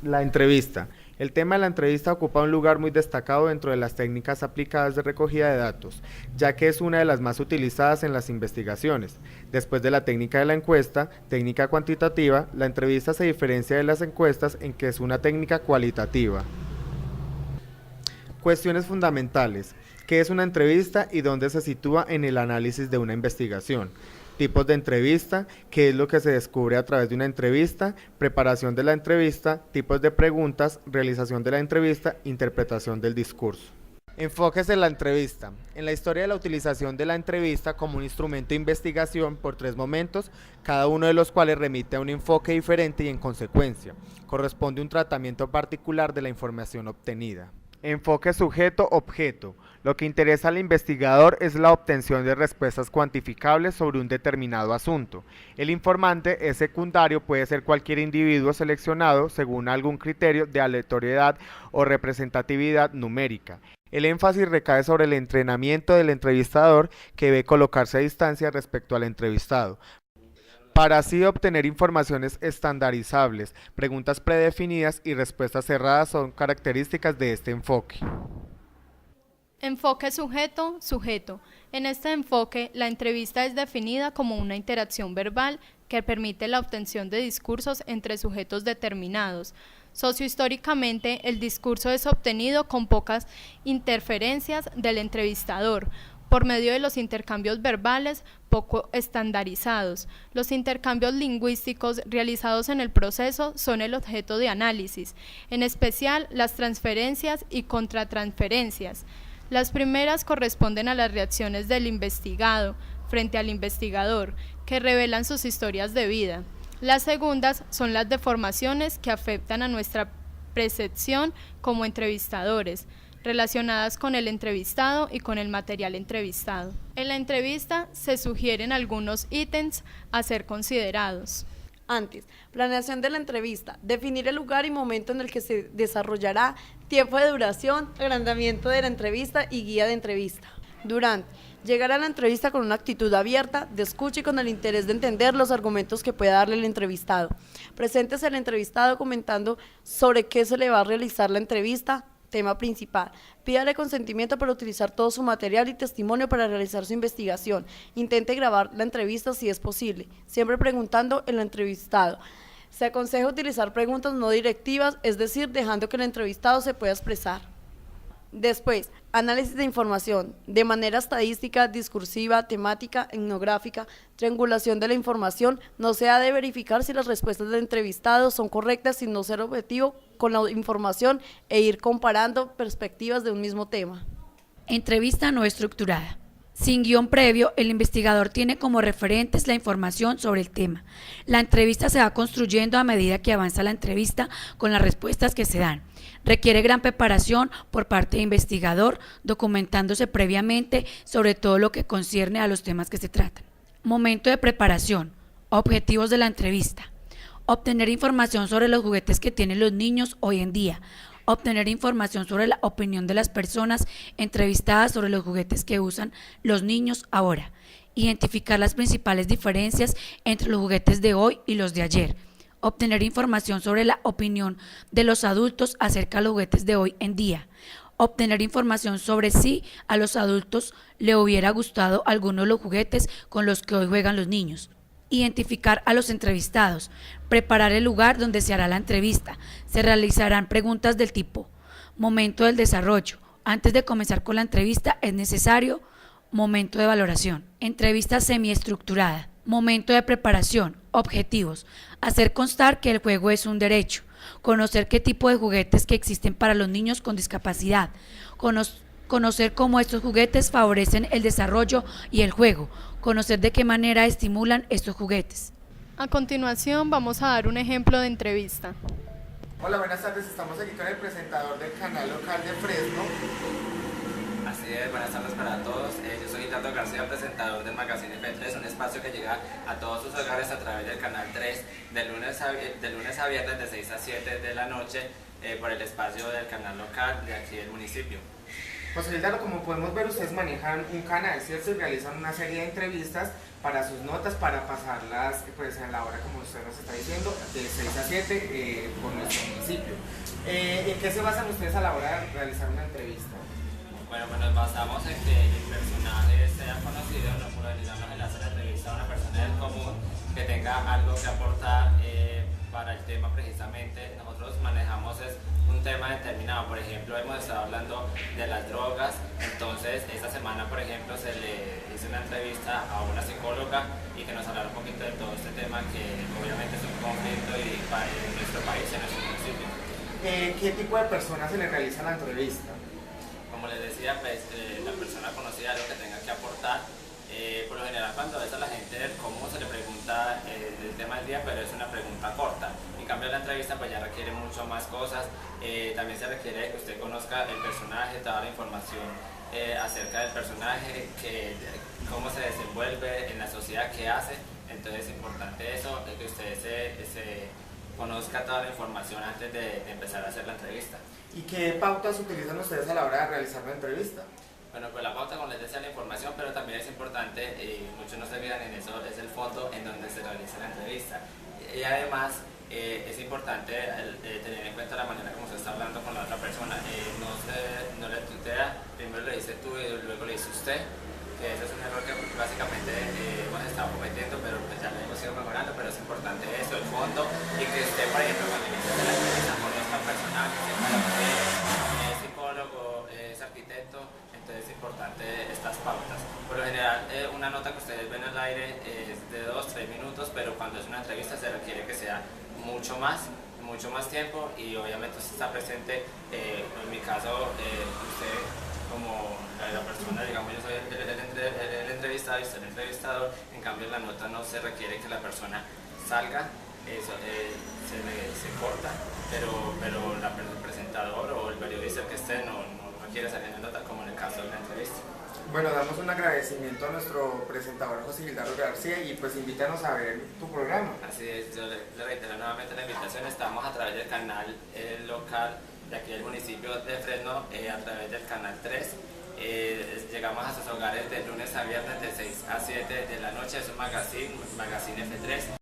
La entrevista. El tema de la entrevista ocupa un lugar muy destacado dentro de las técnicas aplicadas de recogida de datos, ya que es una de las más utilizadas en las investigaciones. Después de la técnica de la encuesta, técnica cuantitativa, la entrevista se diferencia de las encuestas en que es una técnica cualitativa. Cuestiones fundamentales. ¿Qué es una entrevista y dónde se sitúa en el análisis de una investigación? Tipos de entrevista, qué es lo que se descubre a través de una entrevista, preparación de la entrevista, tipos de preguntas, realización de la entrevista, interpretación del discurso. Enfoques en la entrevista. En la historia de la utilización de la entrevista como un instrumento de investigación por tres momentos, cada uno de los cuales remite a un enfoque diferente y en consecuencia, corresponde un tratamiento particular de la información obtenida. Enfoque sujeto-objeto. Lo que interesa al investigador es la obtención de respuestas cuantificables sobre un determinado asunto. El informante es secundario, puede ser cualquier individuo seleccionado según algún criterio de aleatoriedad o representatividad numérica. El énfasis recae sobre el entrenamiento del entrevistador, que debe colocarse a distancia respecto al entrevistado, para así obtener informaciones estandarizables. Preguntas predefinidas y respuestas cerradas son características de este enfoque. Enfoque sujeto-sujeto. En este enfoque, la entrevista es definida como una interacción verbal que permite la obtención de discursos entre sujetos determinados. Sociohistóricamente, el discurso es obtenido con pocas interferencias del entrevistador, por medio de los intercambios verbales poco estandarizados. Los intercambios lingüísticos realizados en el proceso son el objeto de análisis, en especial las transferencias y contratransferencias. Las primeras corresponden a las reacciones del investigado frente al investigador, que revelan sus historias de vida. Las segundas son las deformaciones que afectan a nuestra percepción como entrevistadores, relacionadas con el entrevistado y con el material entrevistado. En la entrevista se sugieren algunos ítems a ser considerados. Antes, planeación de la entrevista, definir el lugar y momento en el que se desarrollará, tiempo de duración, agrandamiento de la entrevista y guía de entrevista. Durante, llegar a la entrevista con una actitud abierta, de escucha y con el interés de entender los argumentos que pueda darle el entrevistado. Preséntese al entrevistado comentando sobre qué se le va a realizar la entrevista. Tema principal. Pídale consentimiento para utilizar todo su material y testimonio para realizar su investigación. Intente grabar la entrevista si es posible, siempre preguntando el entrevistado. Se aconseja utilizar preguntas no directivas, es decir, dejando que el entrevistado se pueda expresar. Después, análisis de información, de manera estadística, discursiva, temática, etnográfica, triangulación de la información. No se ha de verificar si las respuestas del entrevistado son correctas sin no ser objetivo con la información e ir comparando perspectivas de un mismo tema. Entrevista no estructurada. Sin guión previo, el investigador tiene como referentes la información sobre el tema. La entrevista se va construyendo a medida que avanza la entrevista con las respuestas que se dan. Requiere gran preparación por parte del investigador, documentándose previamente sobre todo lo que concierne a los temas que se tratan. Momento de preparación. Objetivos de la entrevista. Obtener información sobre los juguetes que tienen los niños hoy en día. Obtener información sobre la opinión de las personas entrevistadas sobre los juguetes que usan los niños ahora. Identificar las principales diferencias entre los juguetes de hoy y los de ayer. Obtener información sobre la opinión de los adultos acerca de los juguetes de hoy en día. Obtener información sobre si a los adultos le hubiera gustado alguno de los juguetes con los que hoy juegan los niños. Identificar a los entrevistados, preparar el lugar donde se hará la entrevista. Se realizarán preguntas del tipo: momento del desarrollo. Antes de comenzar con la entrevista es necesario momento de valoración. Entrevista semiestructurada. Momento de preparación. Objetivos. Hacer constar que el juego es un derecho. Conocer qué tipo de juguetes que existen para los niños con discapacidad. Conocer cómo estos juguetes favorecen el desarrollo y el juego. Conocer de qué manera estimulan estos juguetes. A continuación vamos a dar un ejemplo de entrevista. Hola, buenas tardes. Estamos aquí con el presentador del canal local de Fresno. Así es, buenas tardes para todos. Yo soy Tato García, presentador del Magazine F3, un espacio que llega a todos sus hogares a través del canal 3 de lunes a viernes de 6 a 7 de la noche por el espacio del canal local de aquí del municipio. José Gildardo, como podemos ver, ustedes manejan un canal, ¿cierto? Y realizan una serie de entrevistas para sus notas, para pasarlas pues a la hora, como usted nos está diciendo, de 6 a 7 por nuestro municipio. ¿En qué se basan ustedes a la hora de realizar una entrevista? Bueno, pues nos basamos en que el personaje sea conocido, no por realizarnos en la entrevista a una persona del común que tenga algo que aportar para el tema precisamente. Nosotros manejamos un tema determinado, por ejemplo, hemos estado hablando de las drogas, entonces esta semana, por ejemplo, se le hizo una entrevista a una psicóloga y que nos hablara un poquito de todo este tema que obviamente es un conflicto en nuestro país, en nuestro municipio. ¿Qué tipo de personas se le realiza la entrevista? Como les decía, pues la persona conocida algo que tenga que aportar. Por lo general, cuando ves a la gente del común se le pregunta el tema del día, pero es una pregunta corta. En cambio, la entrevista pues ya requiere mucho más cosas. También se requiere que usted conozca el personaje, toda la información acerca del personaje, cómo se desenvuelve en la sociedad, qué hace. Entonces es importante eso, que usted se conozca toda la información antes de empezar a hacer la entrevista. ¿Y qué pautas utilizan ustedes a la hora de realizar la entrevista? Bueno, pues la pauta, como les decía, la información, pero también es importante, y muchos no se fijan en eso, es el fondo en donde se realiza la entrevista. Y además es importante tener en cuenta la manera como se está hablando con la otra persona. No le tutea, primero le dice tú y luego le dice usted, que ese es un error que básicamente hemos estado cometiendo, pero pues ya lo hemos ido mejorando, pero es importante eso, el fondo, y que usted, por ejemplo, cuando inicia la entrevista con esta persona, que es psicólogo, es arquitecto, entonces es importante estas pautas. Por lo general, una nota que ustedes ven al aire es de 2-3 minutos, pero cuando es una entrevista se requiere que sea mucho más tiempo, y obviamente usted está presente. En mi caso, usted como la persona, digamos, yo soy el entrevistado y usted el entrevistador. En cambio, en la nota no se requiere que la persona salga, eso se corta, pero el presentador o el periodista que esté no quiere salir en la nota, como en el caso de la entrevista. Bueno, damos un agradecimiento a nuestro presentador José Gildardo García y pues invítanos a ver tu programa. Así es, yo le reitero nuevamente la invitación. Estamos a través del canal local de aquí del municipio de Fresno, a través del canal 3. Llegamos a sus hogares de lunes a viernes de 6 a 7 de la noche. Es un magazine F3.